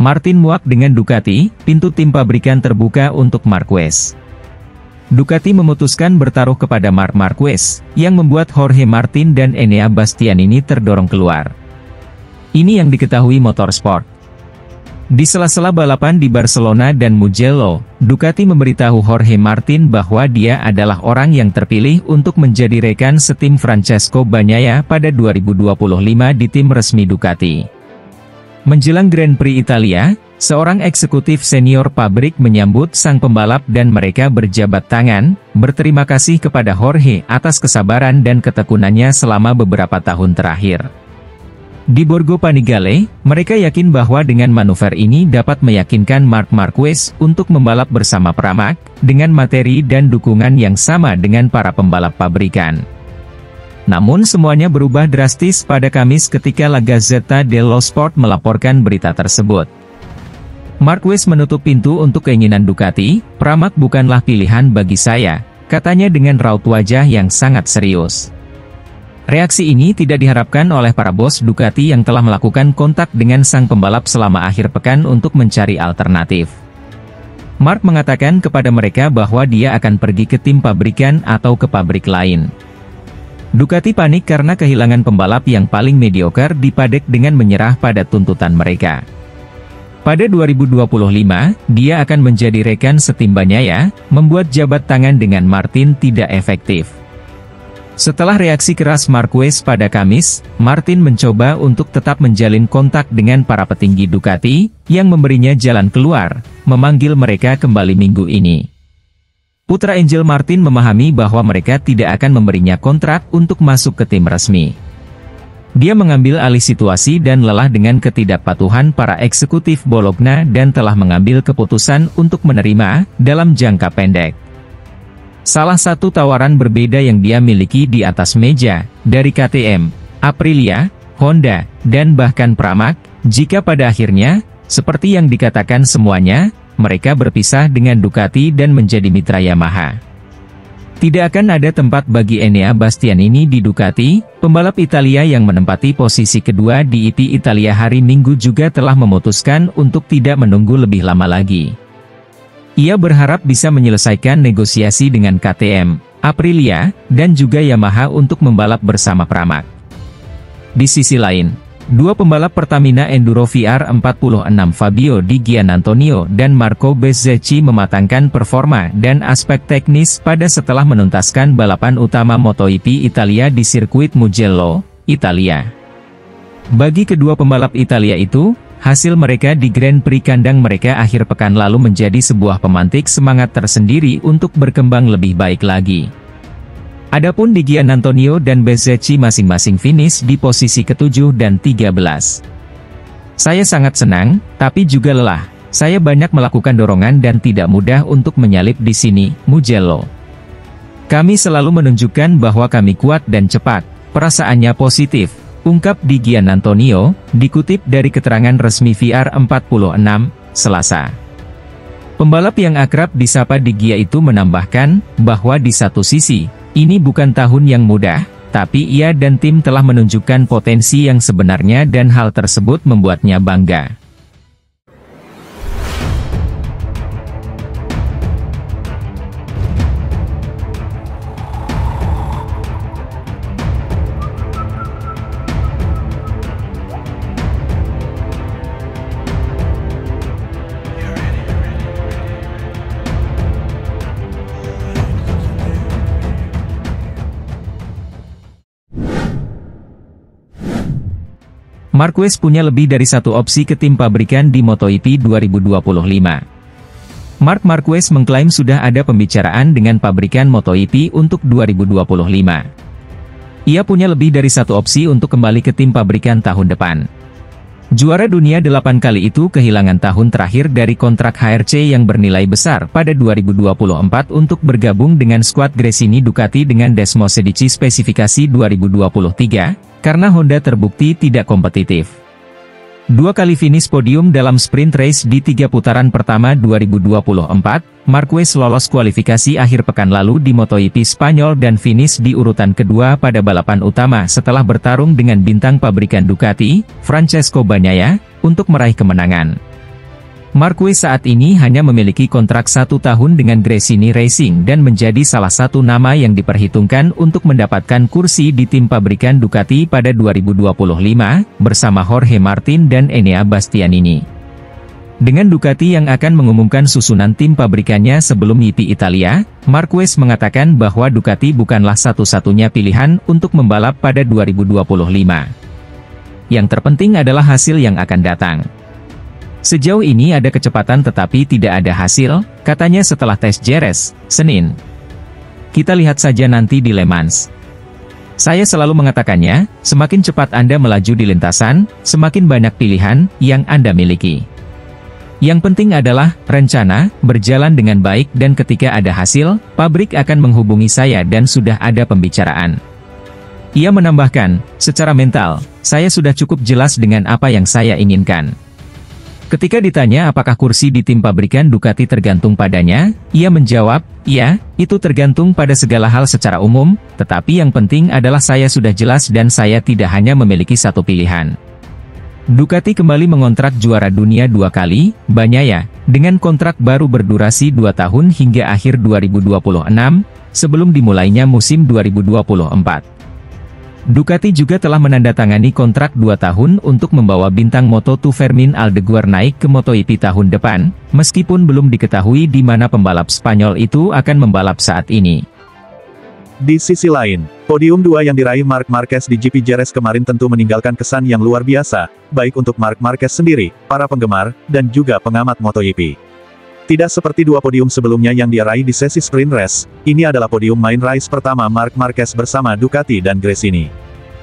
Martin muak dengan Ducati, pintu tim pabrikan terbuka untuk Marquez. Ducati memutuskan bertaruh kepada Marc Marquez, yang membuat Jorge Martin dan Enea Bastianini terdorong keluar. Ini yang diketahui Motorsport. Di sela-sela balapan di Barcelona dan Mugello, Ducati memberitahu Jorge Martin bahwa dia adalah orang yang terpilih untuk menjadi rekan setim Francesco Bagnaia pada 2025 di tim resmi Ducati. Menjelang Grand Prix Italia, seorang eksekutif senior pabrik menyambut sang pembalap dan mereka berjabat tangan, berterima kasih kepada Jorge atas kesabaran dan ketekunannya selama beberapa tahun terakhir. Di Borgo Panigale, mereka yakin bahwa dengan manuver ini dapat meyakinkan Marc Marquez untuk membalap bersama Pramac, dengan materi dan dukungan yang sama dengan para pembalap pabrikan. Namun semuanya berubah drastis pada Kamis ketika La Gazzetta dello Sport melaporkan berita tersebut. Marquez menutup pintu untuk keinginan Ducati, Pramac bukanlah pilihan bagi saya, katanya dengan raut wajah yang sangat serius. Reaksi ini tidak diharapkan oleh para bos Ducati yang telah melakukan kontak dengan sang pembalap selama akhir pekan untuk mencari alternatif. Marc mengatakan kepada mereka bahwa dia akan pergi ke tim pabrikan atau ke pabrik lain. Ducati panik karena kehilangan pembalap yang paling mediocre di padek dengan menyerah pada tuntutan mereka. Pada 2025, dia akan menjadi rekan setim Bagnaia, membuat jabat tangan dengan Martin tidak efektif. Setelah reaksi keras Marquez pada Kamis, Martin mencoba untuk tetap menjalin kontak dengan para petinggi Ducati, yang memberinya jalan keluar, memanggil mereka kembali minggu ini. Putra Angel Martin memahami bahwa mereka tidak akan memberinya kontrak untuk masuk ke tim resmi. Dia mengambil alih situasi dan lelah dengan ketidakpatuhan para eksekutif Bologna dan telah mengambil keputusan untuk menerima, dalam jangka pendek, salah satu tawaran berbeda yang dia miliki di atas meja, dari KTM, Aprilia, Honda, dan bahkan Pramac, jika pada akhirnya, seperti yang dikatakan semuanya, mereka berpisah dengan Ducati dan menjadi mitra Yamaha. Tidak akan ada tempat bagi Enea Bastianini di Ducati, pembalap Italia yang menempati posisi kedua di IP Italia hari Minggu juga telah memutuskan untuk tidak menunggu lebih lama lagi. Ia berharap bisa menyelesaikan negosiasi dengan KTM, Aprilia, dan juga Yamaha untuk membalap bersama Pramac. Di sisi lain, dua pembalap Pertamina Enduro VR46 Fabio Di Giannantonio dan Marco Bezzecchi mematangkan performa dan aspek teknis pada setelah menuntaskan balapan utama MotoGP Italia di sirkuit Mugello, Italia. Bagi kedua pembalap Italia itu, hasil mereka di Grand Prix kandang mereka akhir pekan lalu menjadi sebuah pemantik semangat tersendiri untuk berkembang lebih baik lagi. Adapun Di Giannantonio dan Bezzecchi masing-masing finish di posisi ke-7 dan 13. Saya sangat senang, tapi juga lelah. Saya banyak melakukan dorongan dan tidak mudah untuk menyalip di sini, Mugello. Kami selalu menunjukkan bahwa kami kuat dan cepat, perasaannya positif, ungkap Di Giannantonio, dikutip dari keterangan resmi VR46, Selasa. Pembalap yang akrab disapa Di Gia itu menambahkan, bahwa di satu sisi, ini bukan tahun yang mudah, tapi ia dan tim telah menunjukkan potensi yang sebenarnya dan hal tersebut membuatnya bangga. Marquez punya lebih dari satu opsi ke tim pabrikan di MotoGP 2025. Marc Marquez mengklaim sudah ada pembicaraan dengan pabrikan MotoGP untuk 2025. Ia punya lebih dari satu opsi untuk kembali ke tim pabrikan tahun depan. Juara dunia 8 kali itu kehilangan tahun terakhir dari kontrak HRC yang bernilai besar pada 2024 untuk bergabung dengan skuad Gresini Ducati dengan Desmo Sedici spesifikasi 2023, karena Honda terbukti tidak kompetitif. 2 kali finish podium dalam sprint race di 3 putaran pertama 2024, Marquez lolos kualifikasi akhir pekan lalu di MotoGP Spanyol dan finish di urutan kedua pada balapan utama setelah bertarung dengan bintang pabrikan Ducati, Francesco Bagnaia, untuk meraih kemenangan. Marquez saat ini hanya memiliki kontrak 1 tahun dengan Gresini Racing dan menjadi salah satu nama yang diperhitungkan untuk mendapatkan kursi di tim pabrikan Ducati pada 2025, bersama Jorge Martin dan Enea Bastianini. Dengan Ducati yang akan mengumumkan susunan tim pabrikannya sebelum GP Italia, Marquez mengatakan bahwa Ducati bukanlah satu-satunya pilihan untuk membalap pada 2025. Yang terpenting adalah hasil yang akan datang. Sejauh ini ada kecepatan tetapi tidak ada hasil, katanya setelah tes Jerez, Senin. Kita lihat saja nanti di Le Mans. Saya selalu mengatakannya, semakin cepat Anda melaju di lintasan, semakin banyak pilihan yang Anda miliki. Yang penting adalah, rencana, berjalan dengan baik dan ketika ada hasil, pabrik akan menghubungi saya dan sudah ada pembicaraan. Ia menambahkan, secara mental, saya sudah cukup jelas dengan apa yang saya inginkan. Ketika ditanya apakah kursi di tim pabrikan Ducati tergantung padanya, ia menjawab, ya, itu tergantung pada segala hal secara umum, tetapi yang penting adalah saya sudah jelas dan saya tidak hanya memiliki satu pilihan. Ducati kembali mengontrak juara dunia 2 kali, Bagnaia, dengan kontrak baru berdurasi 2 tahun hingga akhir 2026, sebelum dimulainya musim 2024. Ducati juga telah menandatangani kontrak 2 tahun untuk membawa bintang Moto2 Fermín Aldeguer naik ke MotoGP tahun depan, meskipun belum diketahui di mana pembalap Spanyol itu akan membalap saat ini. Di sisi lain, podium 2 yang diraih Marc Marquez di GP Jerez kemarin tentu meninggalkan kesan yang luar biasa, baik untuk Marc Marquez sendiri, para penggemar, dan juga pengamat MotoGP. Tidak seperti 2 podium sebelumnya yang dia raih di sesi sprint race, ini adalah podium main race pertama Marc Marquez bersama Ducati dan Gresini.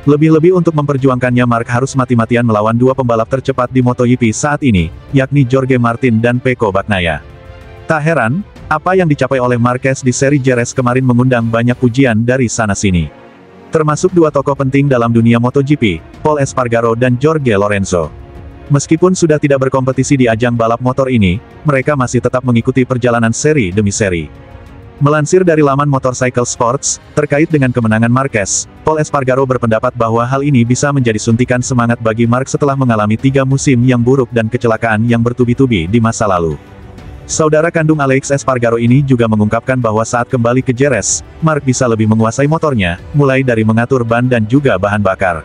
Lebih-lebih untuk memperjuangkannya Marc harus mati-matian melawan 2 pembalap tercepat di MotoGP saat ini, yakni Jorge Martin dan Pecco Bagnaia. Tak heran, apa yang dicapai oleh Marquez di seri Jerez kemarin mengundang banyak pujian dari sana-sini. Termasuk 2 tokoh penting dalam dunia MotoGP, Pol Espargaro dan Jorge Lorenzo. Meskipun sudah tidak berkompetisi di ajang balap motor ini, mereka masih tetap mengikuti perjalanan seri demi seri. Melansir dari laman Motorcycle Sports, terkait dengan kemenangan Marquez, Pol Espargaro berpendapat bahwa hal ini bisa menjadi suntikan semangat bagi Marc setelah mengalami 3 musim yang buruk dan kecelakaan yang bertubi-tubi di masa lalu. Saudara kandung Alex Espargaro ini juga mengungkapkan bahwa saat kembali ke Jerez, Marc bisa lebih menguasai motornya, mulai dari mengatur ban dan juga bahan bakar.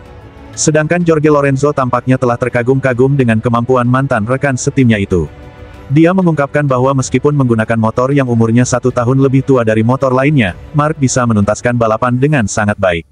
Sedangkan Jorge Lorenzo tampaknya telah terkagum-kagum dengan kemampuan mantan rekan setimnya itu. Dia mengungkapkan bahwa meskipun menggunakan motor yang umurnya 1 tahun lebih tua dari motor lainnya, Marc bisa menuntaskan balapan dengan sangat baik.